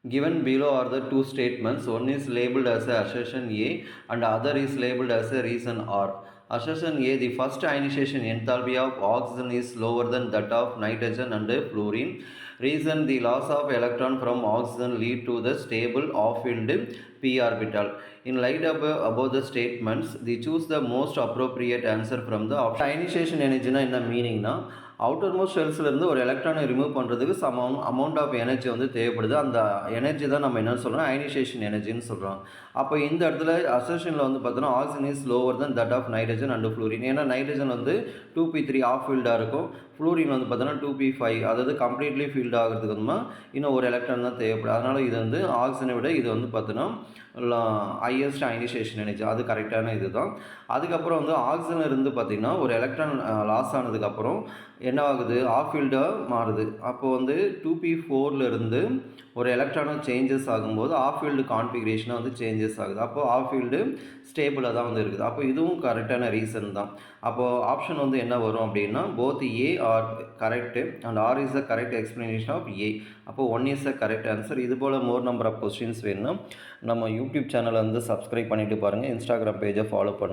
Given below are the two statements. One is labeled as a assertion A and other is labeled as a reason R. Assertion A, the first ionization enthalpy of oxygen is lower than that of nitrogen and fluorine. Reason, the loss of electron from oxygen lead to the stable off-filled p orbital. In light above the statements, they choose the most appropriate answer from the option. Ionization energy na என்ன மீனிங்னா outer most ஷெல்ஸ்லேருந்து ஒரு எலக்ட்ரானை remove பண்ணுறதுக்கு some amount of energy வந்து தேவைப்படுது. அந்த energy தான் நம்ம என்ன சொல்கிறோம், அயனைசேஷன் எனர்ஜின்னு சொல்கிறோம். அப்போ இந்த இடத்துல அசர்ஷனில் வந்து பார்த்தோன்னா oxygen is lower than that of nitrogen and fluorine. ஏன்னா நைட்ரஜன் வந்து 2p3 ஆஃப் ஃபீல்டாக இருக்கும், ஃப்ளூரின் வந்து பார்த்தோன்னா 2p5, அதாவது கம்ப்ளீட்லி ஃபீல்டு ஆகிறதுக்கு வந்து இன்னும் ஒரு எலக்ட்ரான் தான் தேவைப்படுது. அதனால் இது வந்து ஆக்சிஜனை விட இது வந்து பார்த்தோன்னா ஹையஸ்ட் அயனைசேஷன் எனர்ஜி, அது கரெக்டான இது தான். அதுக்கப்புறம் வந்து ஆக்சிஜன் இருந்து பார்த்திங்கன்னா ஒரு எலக்ட்ரான் லாஸ் ஆனதுக்கப்புறம் என்ன ஆகுது, ஆஃப் ஃபீல்டாக மாறுது. அப்போது வந்து 2p4லேருந்து ஒரு எலக்ட்ரானாக சேஞ்சஸ் ஆகும்போது ஆஃப் ஃபீல்டு கான்ஃபிகரேஷனாக வந்து சேஞ்சஸ் ஆகுது. அப்போது ஆஃப் ஃபீல்டு ஸ்டேபிளாக தான் வந்து இருக்குது. அப்போ இதுவும் கரெக்டான ரீசன் தான். அப்போது ஆப்ஷன் வந்து என்ன வரும் அப்படின்னா both A R correct and R is the correct explanation of A. அப்போ 1 இஸ் த கரெக்ட் ஆன்சர். இது போல் மோர் நம்பர் ஆஃப் கொஸ்டின்ஸ் வேணும்னா நம்ம யூடியூப் சேனலை வந்து சப்ஸ்கிரைப் பண்ணிவிட்டு பாருங்கள், இன்ஸ்டாகிராம் பேஜை ஃபாலோ பண்ணுங்கள்.